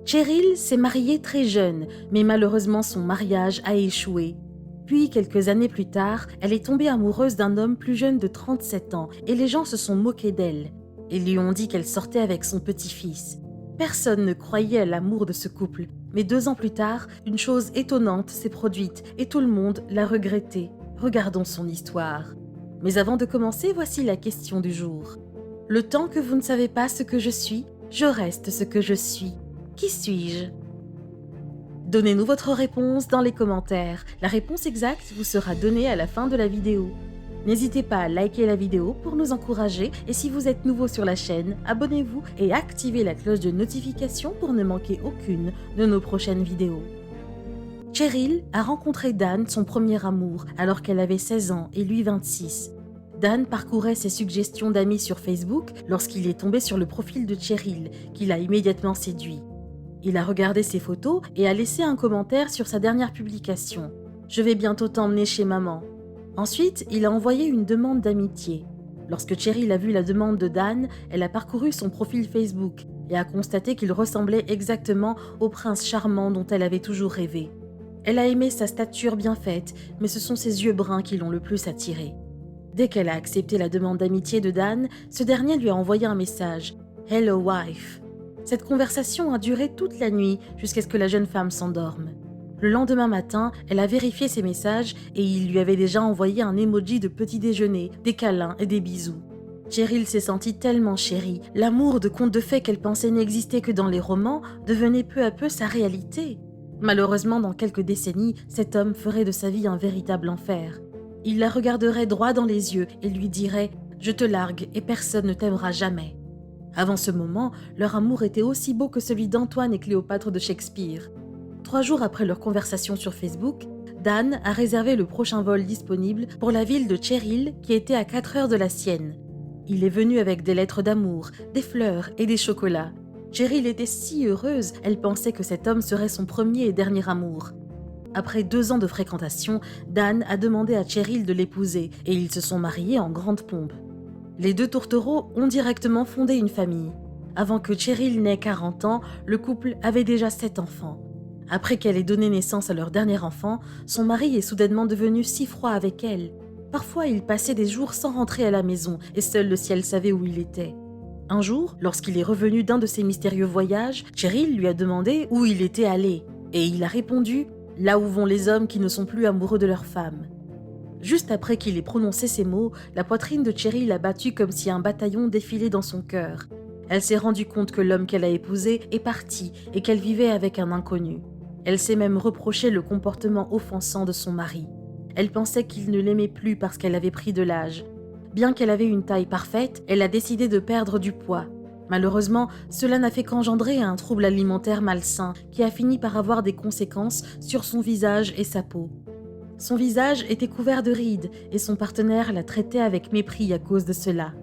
Cheryl s'est mariée très jeune, mais malheureusement son mariage a échoué. Puis, quelques années plus tard, elle est tombée amoureuse d'un homme plus jeune de 37 ans et les gens se sont moqués d'elle. Ils lui ont dit qu'elle sortait avec son petit-fils. Personne ne croyait à l'amour de ce couple, mais 2 ans plus tard, une chose étonnante s'est produite et tout le monde l'a regretté. Regardons son histoire. Mais avant de commencer, voici la question du jour. Le temps que vous ne savez pas ce que je reste ce que je suis. Qui suis-je ? Donnez-nous votre réponse dans les commentaires. La réponse exacte vous sera donnée à la fin de la vidéo. N'hésitez pas à liker la vidéo pour nous encourager et si vous êtes nouveau sur la chaîne, abonnez-vous et activez la cloche de notification pour ne manquer aucune de nos prochaines vidéos. Cheryl a rencontré Dan, son premier amour, alors qu'elle avait 16 ans et lui 26. Dan parcourait ses suggestions d'amis sur Facebook lorsqu'il est tombé sur le profil de Cheryl, qui l'a immédiatement séduit. Il a regardé ses photos et a laissé un commentaire sur sa dernière publication. « Je vais bientôt t'emmener chez maman. » Ensuite, il a envoyé une demande d'amitié. Lorsque Cheryl a vu la demande de Dan, elle a parcouru son profil Facebook et a constaté qu'il ressemblait exactement au prince charmant dont elle avait toujours rêvé. Elle a aimé sa stature bien faite, mais ce sont ses yeux bruns qui l'ont le plus attirée. Dès qu'elle a accepté la demande d'amitié de Dan, ce dernier lui a envoyé un message « Hello wife ». Cette conversation a duré toute la nuit jusqu'à ce que la jeune femme s'endorme. Le lendemain matin, elle a vérifié ses messages et il lui avait déjà envoyé un emoji de petit déjeuner, des câlins et des bisous. Cheryl s'est sentie tellement chérie, l'amour de conte de fées qu'elle pensait n'exister que dans les romans devenait peu à peu sa réalité. Malheureusement, dans quelques décennies, cet homme ferait de sa vie un véritable enfer. Il la regarderait droit dans les yeux et lui dirait « Je te largue et personne ne t'aimera jamais ». Avant ce moment, leur amour était aussi beau que celui d'Antoine et Cléopâtre de Shakespeare. 3 jours après leur conversation sur Facebook, Dan a réservé le prochain vol disponible pour la ville de Cheryl qui était à 4 heures de la sienne. Il est venu avec des lettres d'amour, des fleurs et des chocolats. Cheryl était si heureuse, elle pensait que cet homme serait son premier et dernier amour. Après 2 ans de fréquentation, Dan a demandé à Cheryl de l'épouser et ils se sont mariés en grande pompe. Les 2 tourtereaux ont directement fondé une famille. Avant que Cheryl n'ait 40 ans, le couple avait déjà 7 enfants. Après qu'elle ait donné naissance à leur dernier enfant, son mari est soudainement devenu si froid avec elle. Parfois, il passait des jours sans rentrer à la maison et seul le ciel savait où il était. Un jour, lorsqu'il est revenu d'un de ses mystérieux voyages, Cheryl lui a demandé où il était allé. Et il a répondu « Là où vont les hommes qui ne sont plus amoureux de leurs femmes ». Juste après qu'il ait prononcé ces mots, la poitrine de Cheryl a battu comme si un bataillon défilait dans son cœur. Elle s'est rendue compte que l'homme qu'elle a épousé est parti et qu'elle vivait avec un inconnu. Elle s'est même reproché le comportement offensant de son mari. Elle pensait qu'il ne l'aimait plus parce qu'elle avait pris de l'âge. Bien qu'elle avait une taille parfaite, elle a décidé de perdre du poids. Malheureusement, cela n'a fait qu'engendrer un trouble alimentaire malsain qui a fini par avoir des conséquences sur son visage et sa peau. Son visage était couvert de rides et son partenaire la traitait avec mépris à cause de cela.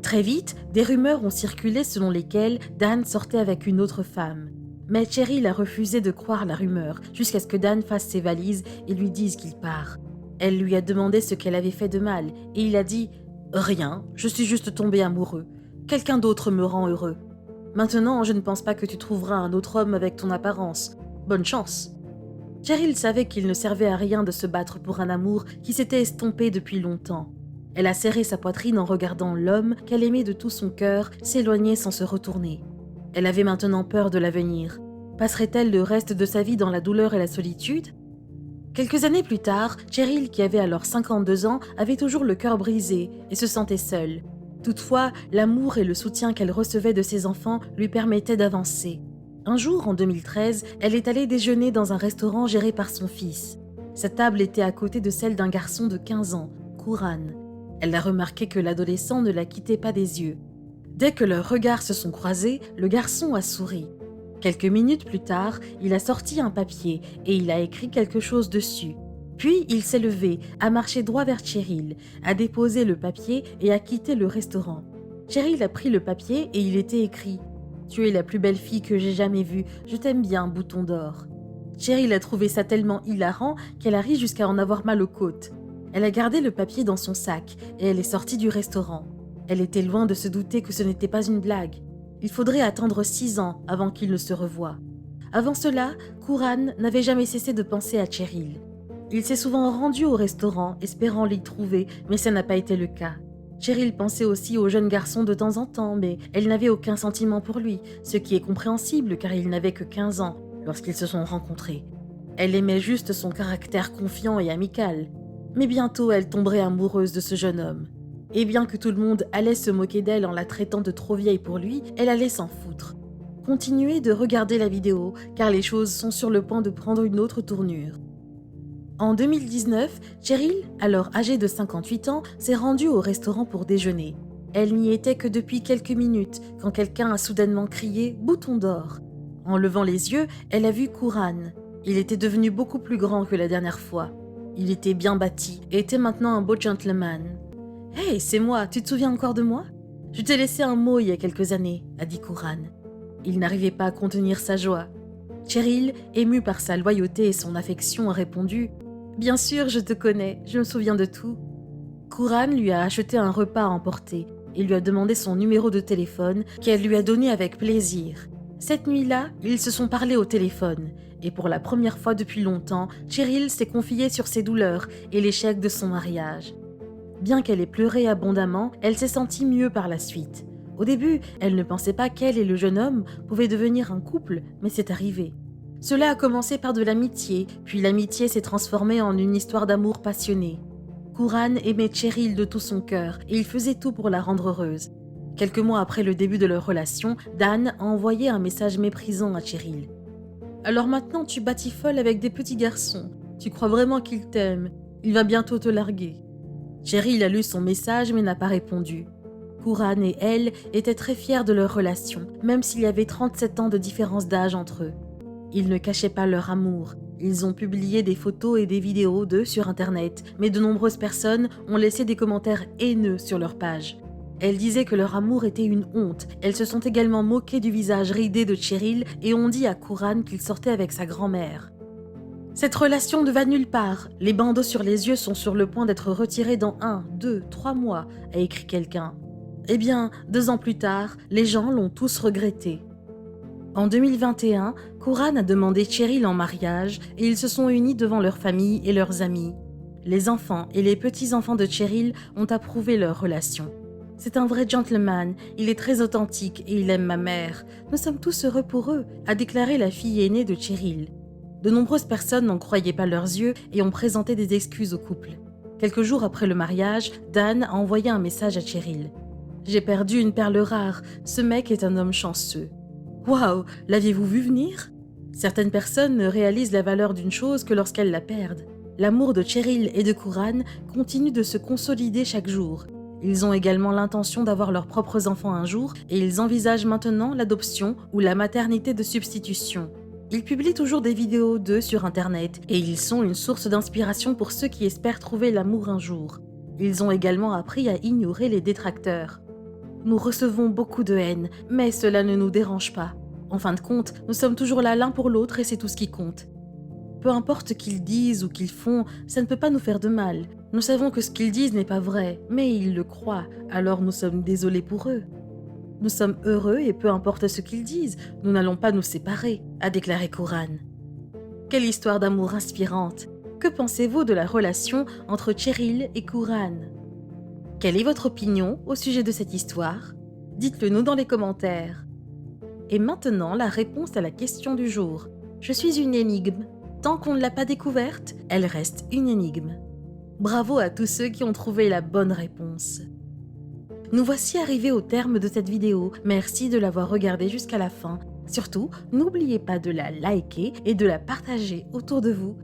Très vite, des rumeurs ont circulé selon lesquelles Dan sortait avec une autre femme. Mais Cheryl a refusé de croire la rumeur jusqu'à ce que Dan fasse ses valises et lui dise qu'il part. Elle lui a demandé ce qu'elle avait fait de mal et il a dit « Rien, je suis juste tombé amoureux. Quelqu'un d'autre me rend heureux. Maintenant, je ne pense pas que tu trouveras un autre homme avec ton apparence. Bonne chance !» Cheryl savait qu'il ne servait à rien de se battre pour un amour qui s'était estompé depuis longtemps. Elle a serré sa poitrine en regardant l'homme qu'elle aimait de tout son cœur s'éloigner sans se retourner. Elle avait maintenant peur de l'avenir. Passerait-elle le reste de sa vie dans la douleur et la solitude ? Quelques années plus tard, Cheryl, qui avait alors 52 ans, avait toujours le cœur brisé et se sentait seule. Toutefois, l'amour et le soutien qu'elle recevait de ses enfants lui permettaient d'avancer. Un jour, en 2013, elle est allée déjeuner dans un restaurant géré par son fils. Sa table était à côté de celle d'un garçon de 15 ans, Kouran. Elle a remarqué que l'adolescent ne la quittait pas des yeux. Dès que leurs regards se sont croisés, le garçon a souri. Quelques minutes plus tard, il a sorti un papier et il a écrit quelque chose dessus. Puis il s'est levé, a marché droit vers Cheryl, a déposé le papier et a quitté le restaurant. Cheryl a pris le papier et il était écrit « Tu es la plus belle fille que j'ai jamais vue, je t'aime bien, bouton d'or ». Cheryl a trouvé ça tellement hilarant qu'elle a ri jusqu'à en avoir mal aux côtes. Elle a gardé le papier dans son sac et elle est sortie du restaurant. Elle était loin de se douter que ce n'était pas une blague. Il faudrait attendre 6 ans avant qu'ils ne se revoient. Avant cela, Kooran n'avait jamais cessé de penser à Cheryl. Il s'est souvent rendu au restaurant, espérant l'y trouver, mais ça n'a pas été le cas. Cheryl pensait aussi au jeune garçon de temps en temps, mais elle n'avait aucun sentiment pour lui, ce qui est compréhensible car il n'avait que 15 ans lorsqu'ils se sont rencontrés. Elle aimait juste son caractère confiant et amical. Mais bientôt, elle tomberait amoureuse de ce jeune homme. Et bien que tout le monde allait se moquer d'elle en la traitant de trop vieille pour lui, elle allait s'en foutre. Continuez de regarder la vidéo, car les choses sont sur le point de prendre une autre tournure. En 2019, Cheryl, alors âgée de 58 ans, s'est rendue au restaurant pour déjeuner. Elle n'y était que depuis quelques minutes, quand quelqu'un a soudainement crié « Bouton d'or ». En levant les yeux, elle a vu Kooran. Il était devenu beaucoup plus grand que la dernière fois. Il était bien bâti et était maintenant un beau gentleman. « Hey, c'est moi, tu te souviens encore de moi ? Je t'ai laissé un mot il y a quelques années », a dit Kooran. Il n'arrivait pas à contenir sa joie. Cheryl, émue par sa loyauté et son affection, a répondu « Bien sûr, je te connais, je me souviens de tout. » Kooran lui a acheté un repas à emporter et lui a demandé son numéro de téléphone qu'elle lui a donné avec plaisir. Cette nuit-là, ils se sont parlé au téléphone et pour la première fois depuis longtemps, Cheryl s'est confiée sur ses douleurs et l'échec de son mariage. Bien qu'elle ait pleuré abondamment, elle s'est sentie mieux par la suite. Au début, elle ne pensait pas qu'elle et le jeune homme pouvaient devenir un couple, mais c'est arrivé. Cela a commencé par de l'amitié, puis l'amitié s'est transformée en une histoire d'amour passionné. Kooran aimait Cheryl de tout son cœur et il faisait tout pour la rendre heureuse. Quelques mois après le début de leur relation, Dan a envoyé un message méprisant à Cheryl. « Alors maintenant tu batifoles avec des petits garçons. Tu crois vraiment qu'il t'aime. Il va bientôt te larguer. » Cheryl a lu son message mais n'a pas répondu. Kooran et elle étaient très fiers de leur relation, même s'il y avait 37 ans de différence d'âge entre eux. Ils ne cachaient pas leur amour. Ils ont publié des photos et des vidéos d'eux sur Internet, mais de nombreuses personnes ont laissé des commentaires haineux sur leur page. Elles disaient que leur amour était une honte. Elles se sont également moquées du visage ridé de Cheryl et ont dit à Kooran qu'il sortait avec sa grand-mère. « Cette relation ne va nulle part. Les bandeaux sur les yeux sont sur le point d'être retirés dans 1, 2, 3 mois, a écrit quelqu'un. Eh bien, 2 ans plus tard, les gens l'ont tous regretté. En 2021, Kooran a demandé Cheryl en mariage et ils se sont unis devant leur famille et leurs amis. Les enfants et les petits-enfants de Cheryl ont approuvé leur relation. « C'est un vrai gentleman, il est très authentique et il aime ma mère. Nous sommes tous heureux pour eux », a déclaré la fille aînée de Cheryl. De nombreuses personnes n'en croyaient pas leurs yeux et ont présenté des excuses au couple. Quelques jours après le mariage, Dan a envoyé un message à Cheryl. « J'ai perdu une perle rare, ce mec est un homme chanceux. » Waouh, l'aviez-vous vu venir ? Certaines personnes ne réalisent la valeur d'une chose que lorsqu'elles la perdent. L'amour de Cheryl et de Kooran continue de se consolider chaque jour. Ils ont également l'intention d'avoir leurs propres enfants un jour et ils envisagent maintenant l'adoption ou la maternité de substitution. Ils publient toujours des vidéos d'eux sur Internet et ils sont une source d'inspiration pour ceux qui espèrent trouver l'amour un jour. Ils ont également appris à ignorer les détracteurs. Nous recevons beaucoup de haine, mais cela ne nous dérange pas. En fin de compte, nous sommes toujours là l'un pour l'autre et c'est tout ce qui compte. Peu importe qu'ils disent ou qu'ils font, ça ne peut pas nous faire de mal. Nous savons que ce qu'ils disent n'est pas vrai, mais ils le croient, alors nous sommes désolés pour eux. Nous sommes heureux et peu importe ce qu'ils disent, nous n'allons pas nous séparer, a déclaré Kooran. Quelle histoire d'amour inspirante! Que pensez-vous de la relation entre Cheryl et Kooran? Quelle est votre opinion au sujet de cette histoire? Dites-le nous dans les commentaires. Et maintenant, la réponse à la question du jour. Je suis une énigme. Tant qu'on ne l'a pas découverte, elle reste une énigme. Bravo à tous ceux qui ont trouvé la bonne réponse. Nous voici arrivés au terme de cette vidéo. Merci de l'avoir regardée jusqu'à la fin. Surtout, n'oubliez pas de la liker et de la partager autour de vous.